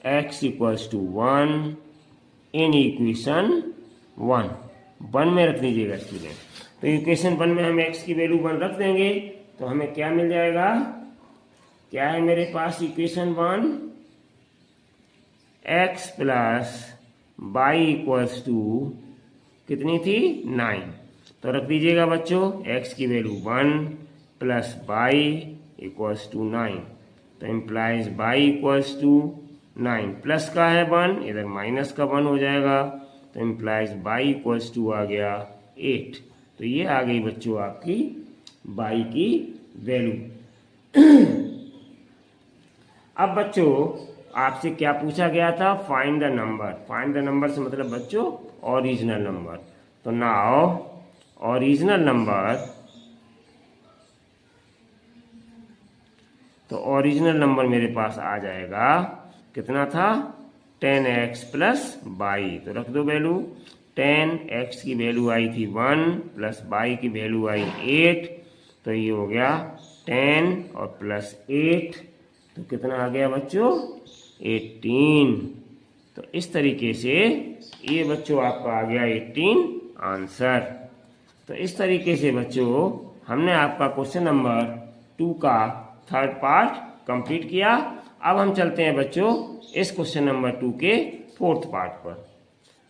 x equals to 1 in equation 1 में रख दीजिएगा स्टूडेंट। तो इक्वेशन 1 में हम x की वैल्यू 1 रख देंगे, तो हमें क्या मिल जाएगा, क्या है मेरे पास equation 1, x plus y equals to कितनी थी, 9। तो रख दीजिएगा बच्चों x की value 1 plus y equals to 9। तो implies y equals to 9 plus का है 1, इधर माइनस का 1 हो जाएगा। तो इम्प्लाइज बाई इक्वल्स टू आ गया 8। तो ये आ गई बच्चों आपकी बाई की वैल्यू। अब बच्चों आपसे क्या पूछा गया था, find the number. Find the number से मतलब बच्चों ओरिजिनल नंबर। तो नाउ ओरिजिनल नंबर, तो ओरिजिनल नंबर मेरे पास आ जाएगा, कितना था, 10x प्लस बाई। तो रख दो वैल्यू, 10x की वैल्यू आई थी 1 प्लस बाई की वैल्यू आई 8। तो ये हो गया 10 और प्लस 8, तो कितना आ गया बच्चों, 18। तो इस तरीके से ये बच्चों आपका आ गया 18 आंसर। तो इस तरीके से बच्चों हमने आपका क्वेश्चन नंबर 2 का थर्ड पार्ट कंप्लीट किया। अब हम चलते हैं बच्चों इस क्वेश्चन नंबर 2 के फोर्थ पार्ट पर।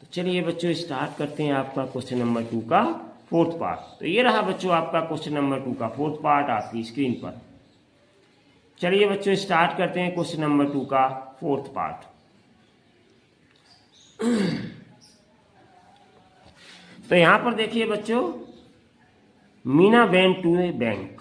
तो चलिए बच्चों स्टार्ट करते हैं आपका क्वेश्चन नंबर 2 का फोर्थ पार्ट। तो ये रहा बच्चों आपका क्वेश्चन नंबर 2 का फोर्थ पार्ट आपकी स्क्रीन पर। चलिए बच्चों स्टार्ट करते हैं क्वेश्चन नंबर 2 का फोर्थ पार्ट। तो यहां पर देखिए बच्चों, Meena went to a bank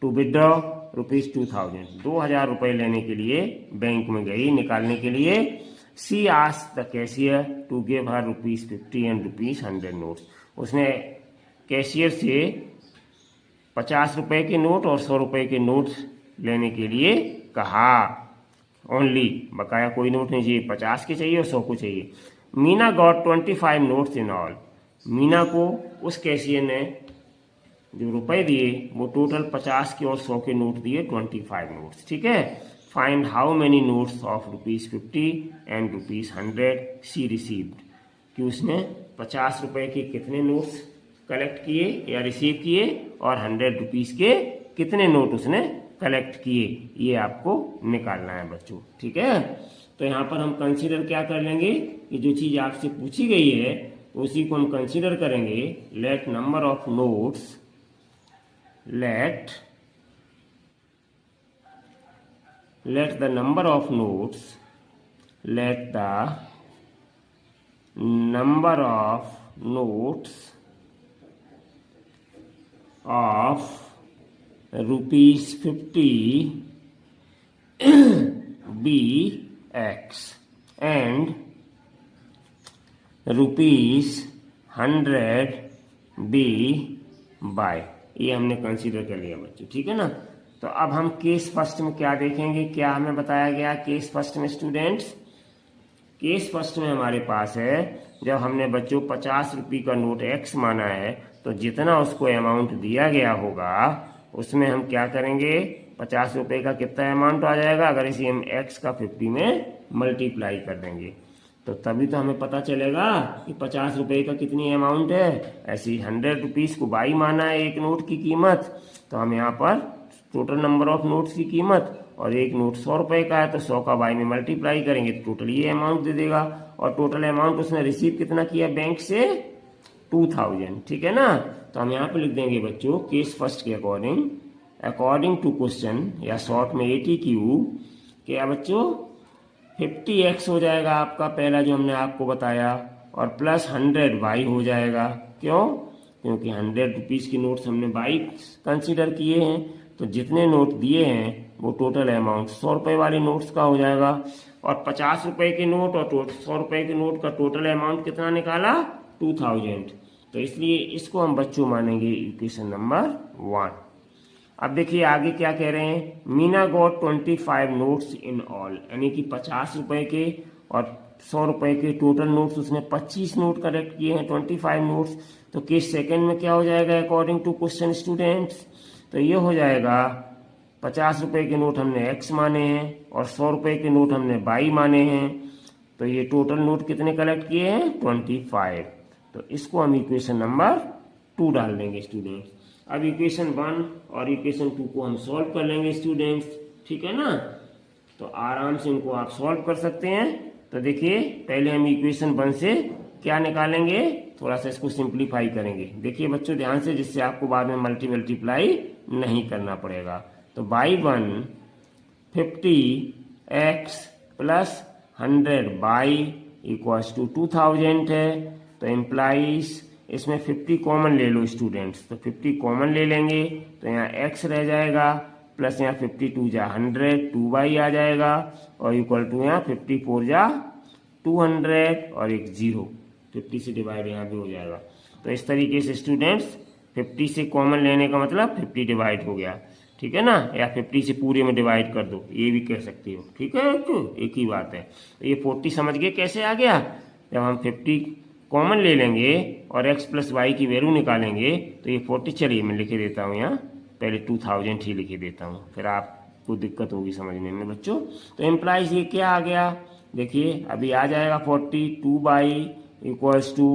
to withdraw ₹2000, 2000 रुपए लेने के लिए बैंक में गई, निकालने के लिए। She asked the cashier to give her ₹50 and ₹100 notes. उसने कैशियर से 50 रुपए के नोट और 100 रुपए के नोट लेने के लिए कहा। ओनली, बकाया कोई नोट नहीं चाहिए, 50 के चाहिए और 100 को चाहिए। Meena got 25 notes in all. Meena को उस कैशियर ने जो रुपए दिए वो टोटल 50 के और 100 के नोट दिए, 25 नोट्स, ठीक है। Find how many notes of ₹50 and ₹100 she received, कि उसने 50 रुपए के कितने नोट्स कलेक्ट किए या रिसीव किए और 100 रुपीज़ के कितने नोट उसने कलेक्ट किए, ये आपको निकालना है बच्चों, ठीक है। तो यहाँ पर हम कंसीडर क्या कर लेंगे कि जो चीज़ आपसे पूछी गई है उसी को हम कंसीडर करेंगे। Let number of notes, let the number of notes, let the number of notes of ₹50 be X and ₹100 be Y। ये हमने कंसीडर कर लिया बच्चों, ठीक है ना। तो अब हम केस फर्स्ट में क्या देखेंगे, क्या हमें बताया गया केस फर्स्ट में स्टूडेंट्स। केस फर्स्ट में हमारे पास है, जब हमने बच्चों 50 रुपये का नोट x माना है, तो जितना उसको अमाउंट दिया गया होगा उसमें हम क्या करेंगे, 50 रुपये का कितना अमाउंट आ जाएगा, अगर इसी हम x का 50 में मल्टीप्लाई कर देंगे तो तभी तो हमें पता चलेगा कि 50 रुपये का कितनी अमाउंट है। ऐसी 100 रुपीज़ को बाई माना है एक नोट की कीमत, तो हम यहाँ पर टोटल नंबर ऑफ नोट्स की कीमत, और एक नोट 100 रुपये का है तो 100 का बाई में मल्टीप्लाई करेंगे तो टोटल ये अमाउंट दे देगा। और टोटल अमाउंट उसने रिसीव कितना किया बैंक से, 2000, ठीक है ना। तो हम यहाँ पे लिख देंगे बच्चों केस फर्स्ट के अकॉर्डिंग टू क्वेश्चन या शॉर्ट में ATQ, क्या बच्चों 50x हो जाएगा आपका पहला जो हमने आपको बताया, और प्लस 100 बाई हो जाएगा। क्यों, क्योंकि 100 रुपीज़ की नोट्स हमने बाई कंसिडर किए हैं, तो जितने नोट दिए हैं वो टोटल अमाउंट 100 रुपये वाले नोट्स का हो जाएगा। और 50 रुपये के नोट और 100 रुपये के नोट का टोटल अमाउंट कितना निकाला, 2000। तो इसलिए इसको हम बच्चों मानेंगे इक्वेशन नंबर 1। अब देखिए आगे क्या कह रहे हैं, Meena got 25 notes in all, यानी कि 50 रुपये के और 100 रुपये के टोटल नोट्स उसने 25 नोट कलेक्ट किए हैं, 25 नोट्स। तो केस सेकंड में क्या हो जाएगा अकॉर्डिंग टू क्वेश्चन स्टूडेंट्स, तो ये हो जाएगा 50 रुपये के नोट हमने x माने हैं और 100 रुपये के नोट हमने बाई माने हैं, तो ये टोटल नोट कितने कलेक्ट किए हैं, 25। तो इसको हम इक्वेशन नंबर 2 डाल देंगे स्टूडेंट्स। अब इक्वेशन 1 और इक्वेशन 2 को हम सॉल्व कर लेंगे स्टूडेंट्स, ठीक है ना। तो आराम से इनको आप सॉल्व कर सकते हैं। तो देखिए पहले हम इक्वेशन 1 से क्या निकालेंगे, थोड़ा सा इसको सिंप्लीफाई करेंगे। देखिए बच्चों ध्यान से, जिससे आपको बाद में मल्टीप्लाई नहीं करना पड़ेगा। तो by 1 50x plus 100 y equals to 2000 है। तो इम्प्लाइज इसमें 50 कॉमन ले लो स्टूडेंट्स, तो 50 कॉमन ले लेंगे तो यहाँ x रह जाएगा, प्लस यहाँ 52 जा 100, 2 बाई आ जाएगा, और इक्वल टू यहाँ 54 जा 200 और एक 0, 50 से डिवाइड यहाँ भी हो जाएगा। तो इस तरीके से स्टूडेंट्स 50 से कॉमन लेने का मतलब 50 डिवाइड हो गया, ठीक है ना, या 50 से पूरे में डिवाइड कर दो, ये भी कह सकते हो, ठीक है, तो एक ही बात है। तो ये 40 समझ गए कैसे आ गया, जब हम 50 कॉमन ले लेंगे और x प्लस वाई की वैल्यू निकालेंगे तो ये 40, चलिए मैं लिखे देता हूँ यहाँ, पहले 2000 ही लिखे देता हूँ, फिर आपको दिक्कत होगी समझने में बच्चों। तो एम्प्लाइज ये क्या आ गया, देखिए अभी आ जाएगा 42 बाई इक्वल्स टू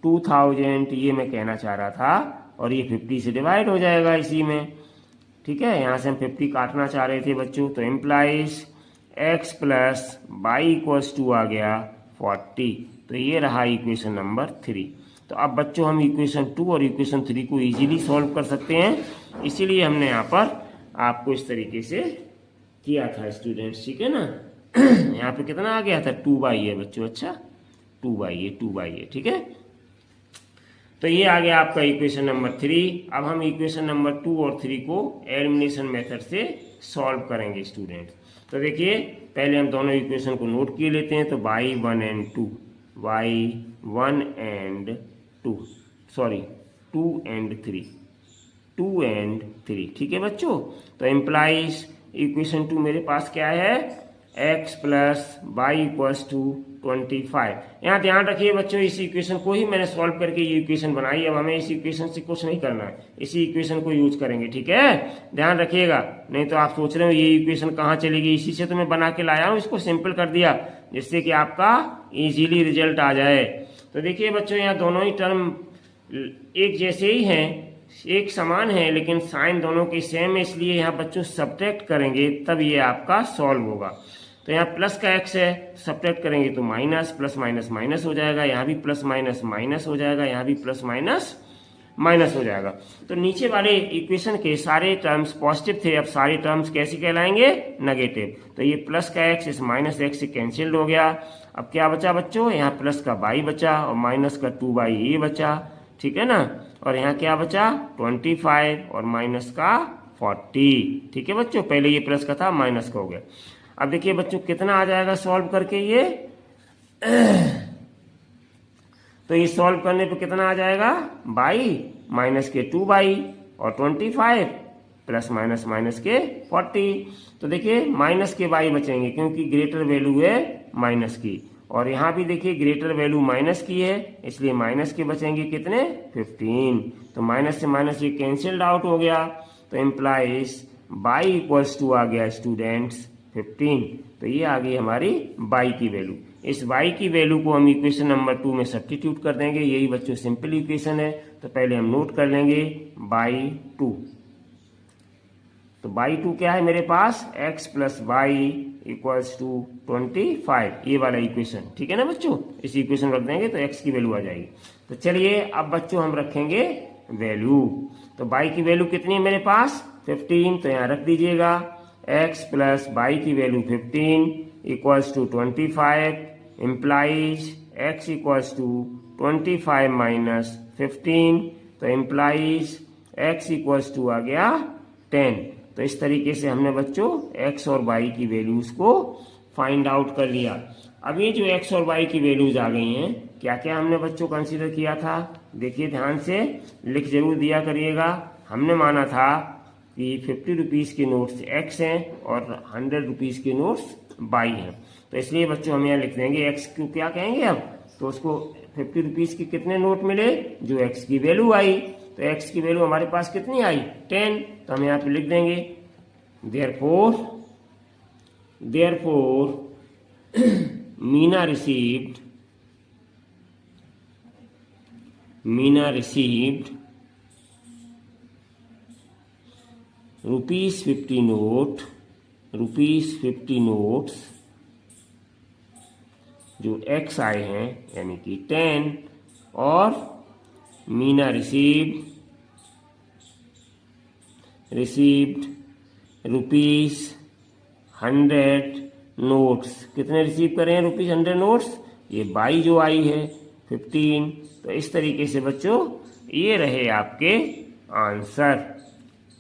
2000, ये मैं कहना चाह रहा था, और ये 50 से डिवाइड हो जाएगा इसी में, ठीक है। यहाँ से हम 50 काटना चाह रहे थे बच्चों, तो implies x plus y equals to आ गया 40। तो ये रहा इक्वेशन नंबर 3। तो अब बच्चों हम इक्वेशन 2 और इक्वेशन 3 को इजीली सॉल्व कर सकते हैं, इसीलिए हमने यहाँ पर आपको इस तरीके से किया था स्टूडेंट्स, ठीक है ना। यहाँ पे कितना आ गया था, 2 बाई है बच्चों, अच्छा 2 बाई है, ठीक है। तो ये आ गया आपका इक्वेशन नंबर 3। अब हम इक्वेशन नंबर 2 और 3 को एलिमिनेशन मेथड से सॉल्व करेंगे स्टूडेंट्स। तो देखिए पहले हम दोनों इक्वेशन को नोट किए लेते हैं। तो by 1 and 2, by 1 and 2, sorry 2 and 3, 2 and 3, ठीक है बच्चों। तो इम्प्लाइज इक्वेशन 2 मेरे पास क्या है, x plus y equals to 25। यहाँ ध्यान रखिए बच्चों, इस इक्वेशन को ही मैंने सॉल्व करके ये इक्वेशन बनाई। अब हमें इस इक्वेशन से कुछ नहीं करना है, इसी इक्वेशन को यूज करेंगे, ठीक है, ध्यान रखिएगा। नहीं तो आप सोच रहे हो ये इक्वेशन कहाँ चलेगी, इसी से तो मैं बना के लाया हूँ, इसको सिंपल कर दिया जिससे कि आपका इजीली रिजल्ट आ जाए। तो देखिए बच्चों यहाँ दोनों ही टर्म एक जैसे ही हैं, एक समान है, लेकिन साइन दोनों की सेम है, इसलिए यहाँ बच्चों सब्ट्रैक्ट करेंगे तब ये आपका सॉल्व होगा। तो यहाँ प्लस का x है, सब्ट्रैक्ट करेंगे तो माइनस, प्लस माइनस माइनस हो जाएगा, यहाँ भी प्लस माइनस माइनस हो जाएगा, यहाँ भी प्लस माइनस माइनस हो जाएगा। तो नीचे वाले इक्वेशन के सारे टर्म्स पॉजिटिव थे, अब सारे टर्म्स कैसे कहलाएंगे, नेगेटिव। तो ये प्लस का x इस माइनस x से कैंसिल्ड हो गया। अब क्या बचा बच्चों, यहाँ प्लस का बाई बचा और माइनस का 2 बाई ये बचा, ठीक है ना। और यहाँ क्या बचा 25 और माइनस का 40, ठीक है बच्चों। पहले ये प्लस का था, माइनस का हो गया। अब देखिए बच्चों कितना आ जाएगा सॉल्व करके ये तो ये सॉल्व करने पे कितना आ जाएगा, बाई माइनस के 2 बाई और 25 प्लस माइनस माइनस के 40। तो देखिए माइनस के बाई बचेंगे क्योंकि ग्रेटर वैल्यू है माइनस की, और यहाँ भी देखिए ग्रेटर वैल्यू माइनस की है, इसलिए माइनस के बचेंगे कितने 15। तो माइनस से माइनस ये कैंसिल्ड आउट हो गया। तो इम्प्लाइज बाई इक्वल्स टू आ गया स्टूडेंट्स 15। तो ये आ गई हमारी बाई की वैल्यू। इस बाई की वैल्यू को हम इक्वेशन नंबर 2 में सब्स्टिट्यूट कर देंगे। यही बच्चों सिंपल इक्वेशन है। तो पहले हम नोट कर लेंगे बाई 2। तो बाई 2 क्या है मेरे पास, x plus y equals to 25, ये वाला इक्वेशन, ठीक है ना बच्चों। इस इक्वेशन रख देंगे तो x की वैल्यू आ जाएगी। तो चलिए अब बच्चों हम रखेंगे वैल्यू। तो बाई की वैल्यू कितनी है मेरे पास 15, तो यहाँ रख दीजिएगा x प्लस बाई की value 15 equals to 25 implies x equals to 25 minus 15, तो इम्प्लाइज x इक्वल्स टू आ गया 10। तो इस तरीके से हमने बच्चों x और y की वैल्यूज को फाइंड आउट कर लिया। अब ये जो x और y की वैल्यूज आ गई हैं, क्या क्या हमने बच्चों कंसीडर किया था, देखिए ध्यान से लिख जरूर दिया करिएगा। हमने माना था कि 50 रुपीज़ के नोट्स x हैं और 100 रुपीज़ के नोट्स y हैं। तो इसलिए बच्चों हम यहाँ लिख देंगे x को क्या कहेंगे अब, तो उसको 50 रुपीज़ के कितने नोट मिले, जो x की वैल्यू आई। तो x की वैल्यू हमारे पास कितनी आई 10। तो हम यहाँ पे लिख देंगे therefore Meena received rupees 50 notes जो x आए हैं यानी कि 10, और मीना रिसीव्ड रुपीज 100 नोट्स। कितने रिसीव करें रुपीज 100 नोट्स, ये बाई जो आई है 15। तो इस तरीके से बच्चों ये रहे आपके आंसर।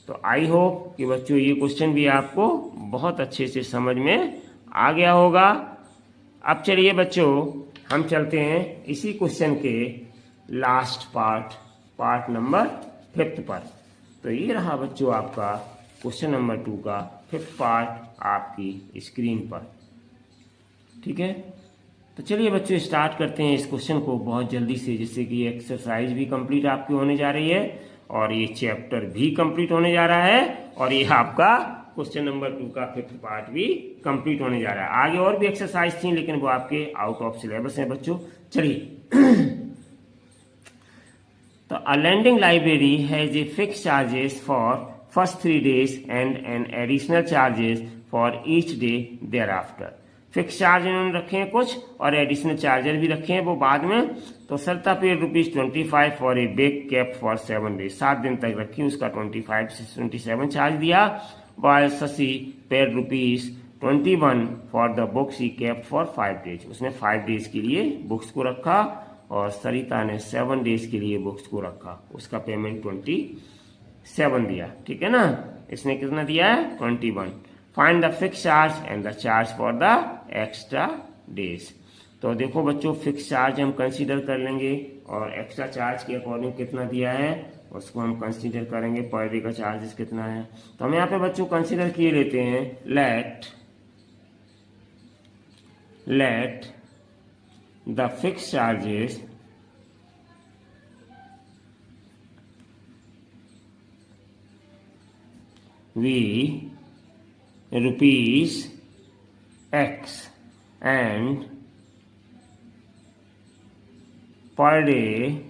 तो आई होप कि बच्चों ये क्वेश्चन भी आपको बहुत अच्छे से समझ में आ गया होगा। अब चलिए बच्चों हम चलते हैं इसी क्वेश्चन के लास्ट पार्ट नंबर 5 पर। तो ये रहा बच्चों आपका क्वेश्चन नंबर 2 का 5th पार्ट आपकी स्क्रीन पर, ठीक है। तो चलिए बच्चों स्टार्ट करते हैं इस क्वेश्चन को बहुत जल्दी से, जिससे कि ये एक्सरसाइज भी कंप्लीट आपकी होने जा रही है और ये चैप्टर भी कंप्लीट होने जा रहा है, और ये आपका क्वेश्चन नंबर 2 का 5th पार्ट भी कंप्लीट होने जा रहा है। आगे और भी एक्सरसाइज थी लेकिन वो आपके आउट ऑफ सिलेबस हैं बच्चों। चलिए तो a lending library has a fixed charges for first 3 days and an additional charges for each day thereafter। Fix charge इन्होंने रखे हैं कुछ और एडिशनल चार्जर भी रखे हैं वो बाद में। तो Salta paid ₹25 for a bag cap for 7 days, 7 दिन तक रखी, उसका 25 से 27 चार्ज दिया। While Shashi paid ₹21 for the books he cap for 5 days, उसने 5 डेज के लिए बुक्स को रखा, और सरिता ने 7 डेज के लिए बुक्स को रखा, उसका पेमेंट 27 दिया, ठीक है ना। इसने कितना दिया है 21। Find the fix charge and the charge for the extra days. तो देखो बच्चों फिक्स चार्ज हम कंसीडर कर लेंगे और एक्स्ट्रा चार्ज के अकॉर्डिंग कितना दिया है उसको हम कंसीडर करेंगे, पर डे का चार्जेस कितना है। तो हम यहाँ पे बच्चों कंसीडर किए लेते हैं late the fixed charges we rupees X and per day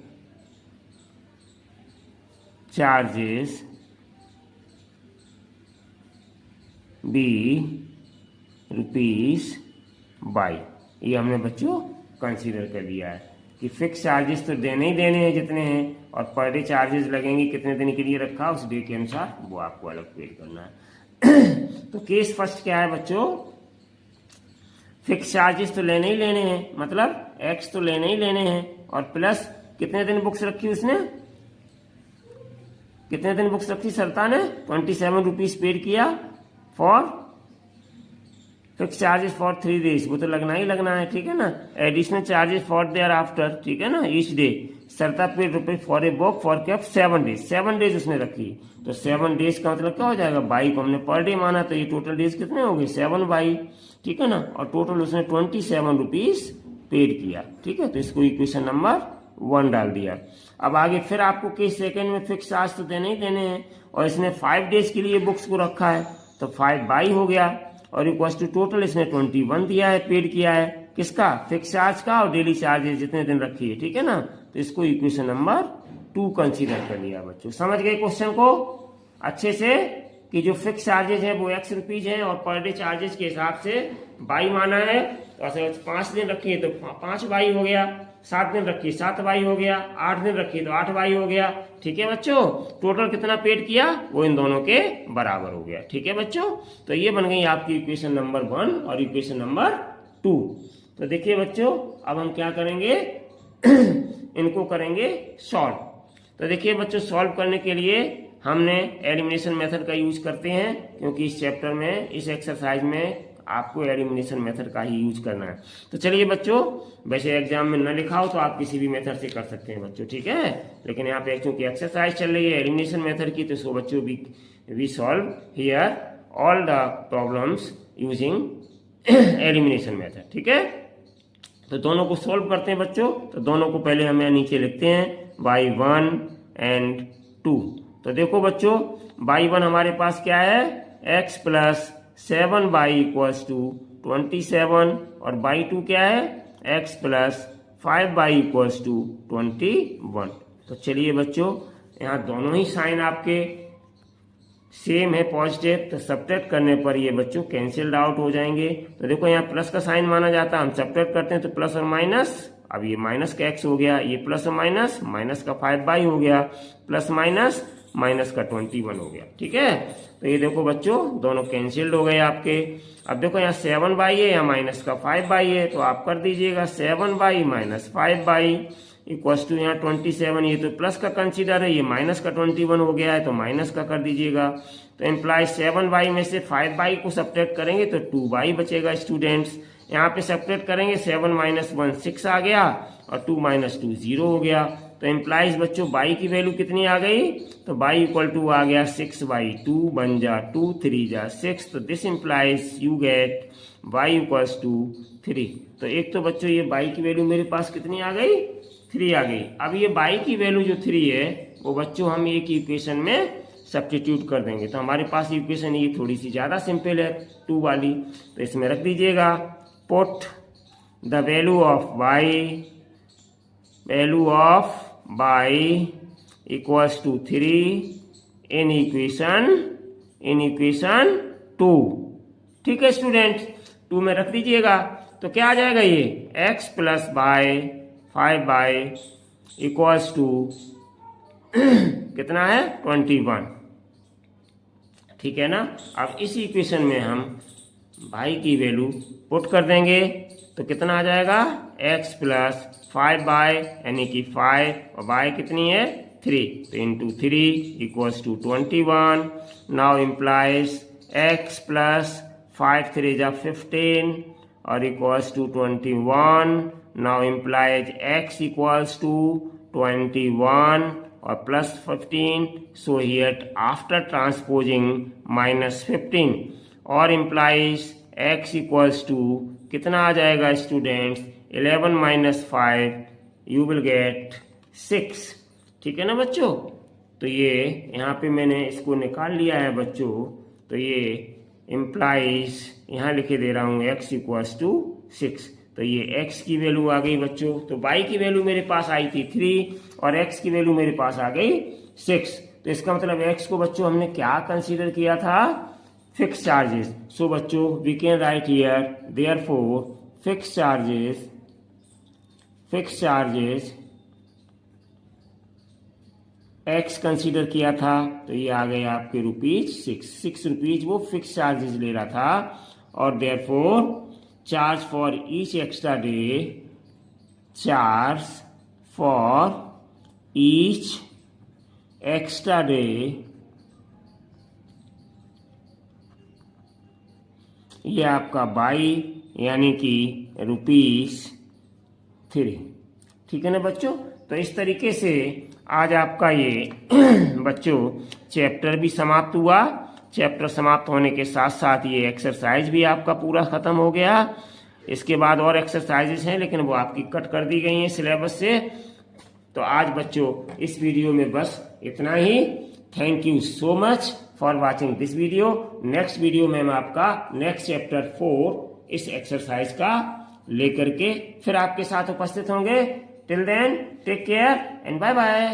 charges be rupees by। ये हमने बच्चों कंसीडर कर लिया है कि फिक्स चार्जेस तो देने ही देने हैं जितने हैं, और पर डे चार्जेस लगेंगे कितने दिन के लिए रखा उस डे के अनुसार, वो आपको अलग पेड करना है। तो केस फर्स्ट क्या है बच्चों, फिक्स चार्जेस तो लेने ही लेने हैं, मतलब एक्स तो लेने ही लेने हैं, और प्लस कितने दिन बुक्स रखी उसने, कितने दिन बुक्स रखी सरिता ने 27 रुपीज पेड किया for fix charges for 3 days, वो तो लगना ही लगना है, ठीक है ना। Additional charges for their after, ठीक है ना, each day. Sarita paid rupees for a book for cap 7 days, 7 days उसने रखी। तो 7 डेज का मतलब क्या हो जाएगा, बाई को हमने पर डे माना, तो ये टोटल डेज कितने हो गए 7 बाई, ठीक है ना। और टोटल उसने 27 रुपीज पेड किया, ठीक है। तो इसको इक्वेशन नंबर 1 डाल दिया। अब आगे फिर आपको किस सेकंड में फिक्स चार्ज तो देने ही देने हैं, और इसने 5 डेज के लिए बुक्स को रखा है तो 5 बाई हो गया, और इक्वल्स टू टोटल इसने 21 दिया है, पेड किया है किसका, फिक्स चार्ज का, और डेली चार्जेस जितने दिन रखी है, ठीक है ना। तो इसको इक्वेशन नंबर 2 कंसीडर कर लिया बच्चों। समझ गए क्वेश्चन को अच्छे से कि जो फिक्स चार्जेस है वो x रुपीज है, और पर डे चार्जेस के हिसाब से बाई माना है। तो ऐसे 5 दिन रखिए तो 5 बाई हो गया, 7 दिन रखिए 7 बाई हो गया, 8 दिन रखिए तो 8 बाई हो गया, ठीक है बच्चों। टोटल कितना पेड किया वो इन दोनों के बराबर हो गया, ठीक है बच्चों। तो ये बन गई आपकी इक्वेशन नंबर 1 और इक्वेशन नंबर 2। तो देखिए बच्चों अब हम क्या करेंगे इनको करेंगे सॉल्व। तो देखिए बच्चों सॉल्व करने के लिए हमने एलिमिनेशन मेथड का यूज करते हैं, क्योंकि इस चैप्टर में इस एक्सरसाइज में आपको एलिमिनेशन मेथड का ही यूज करना है। तो चलिए बच्चों, वैसे एग्जाम में न लिखा हो तो आप किसी भी मेथड से कर सकते हैं बच्चों, ठीक है, लेकिन यहाँ पे क्योंकि एक्सरसाइज चल रही है एलिमिनेशन मेथड की, तो सो बच्चों we solve here all the problems using elimination method, ठीक है। तो दोनों को सोल्व करते हैं बच्चों। तो दोनों को पहले हम यहाँ नीचे लिखते हैं बाई 1 एंड 2। तो देखो बच्चों बाई 1 हमारे पास क्या है, x plus 7 y equals to 27, और बाई 2 क्या है, x plus 5 y equals to 21। तो चलिए बच्चों यहाँ दोनों ही साइन आपके सेम है पॉजिटिव, तो सब्ट्रैक्ट करने पर ये बच्चों कैंसिल्ड आउट हो जाएंगे। तो देखो यहाँ प्लस का साइन माना जाता है, हम सब्ट्रैक्ट करते हैं तो प्लस और माइनस, अब ये माइनस का x हो गया, ये प्लस और माइनस, माइनस का 5 बाई हो गया, प्लस माइनस माइनस का 21 हो गया, ठीक है। तो ये देखो बच्चों दोनों कैंसिल्ड हो गए आपके। अब देखो यहाँ 7 बाई है, या माइनस का 5 बाई है, तो आप कर दीजिएगा 7 y minus 5 y equals to यहाँ 27, ये तो प्लस का कंसीडर है, ये माइनस का 21 हो गया है तो माइनस का कर दीजिएगा। तो इम्प्लाई 7 बाई में से 5 बाई को सब्ट्रैक्ट करेंगे तो 2 बाई बचेगा स्टूडेंट्स। यहाँ पे सब्ट्रैक्ट करेंगे 7 माइनस 1 6 आ गया, और 2 माइनस 2 0 हो गया। तो इम्प्लाइज बच्चों बाई की वैल्यू कितनी आ गई, तो बाई इक्वल टू आ गया 6 बाई 2 बन जा 2 3 जा 6। तो this implies you get y equals to 3। तो एक तो बच्चों ये बाई की वैल्यू मेरे पास कितनी आ गई, 3 आ गई। अब ये बाई की वैल्यू जो 3 है वो बच्चों हम एक इक्वेशन में सब्स्टिट्यूट कर देंगे। तो हमारे पास इक्वेशन ये थोड़ी सी ज़्यादा सिंपल है 2 वाली, तो इसमें रख दीजिएगा put the value of y equals to 3 in equation 2, ठीक है स्टूडेंट। 2 में रख दीजिएगा तो क्या आ जाएगा, ये x plus y 5 y equals to कितना है 21, ठीक है ना। अब इस इक्वेशन में हम बाई की वैल्यू पुट कर देंगे तो कितना आ जाएगा, x प्लस 5 बाई यानी कि 5, और बाई कितनी है 3, तो into 3 equals to 21। Now implies x plus 5 3 जा 15 और equals to 21। Now implies x equals to 21 और plus 15, so here after transposing minus 15, और इम्प्लाइज x इक्वल्स टू कितना आ जाएगा students, 11 minus 5 you will get 6, ठीक है ना बच्चों। तो ये यहाँ पे मैंने इसको निकाल लिया है बच्चों। तो ये इम्प्लाइज यहाँ लिखे दे रहा हूँ x इक्वल्स टू 6। तो ये x की वैल्यू आ गई बच्चों। तो y की वैल्यू मेरे पास आई थी 3 और x की वैल्यू मेरे पास आ गई 6। तो इसका मतलब x को बच्चों हमने क्या कंसीडर किया था, फिक्स चार्जेस। सो बच्चों we can write here therefore fix charges x consider किया था, तो ये आ गए आपके ₹6 रुपीज वो फिक्स चार्जेस ले रहा था। और therefore charge for each extra day, ये आपका बाई यानी कि ₹3, ठीक है ना बच्चों। तो इस तरीके से आज आपका ये बच्चों चैप्टर भी समाप्त हुआ। चैप्टर समाप्त होने के साथ साथ ये एक्सरसाइज भी आपका पूरा खत्म हो गया। इसके बाद और एक्सरसाइजेस हैं लेकिन वो आपकी कट कर दी गई हैं सिलेबस से। तो आज बच्चों इस वीडियो में बस इतना ही। Thank you so much for watching this video. Next video में मैं आपका नेक्स्ट चैप्टर 4 इस एक्सरसाइज का लेकर के फिर आपके साथ उपस्थित होंगे। Till then take care and bye bye.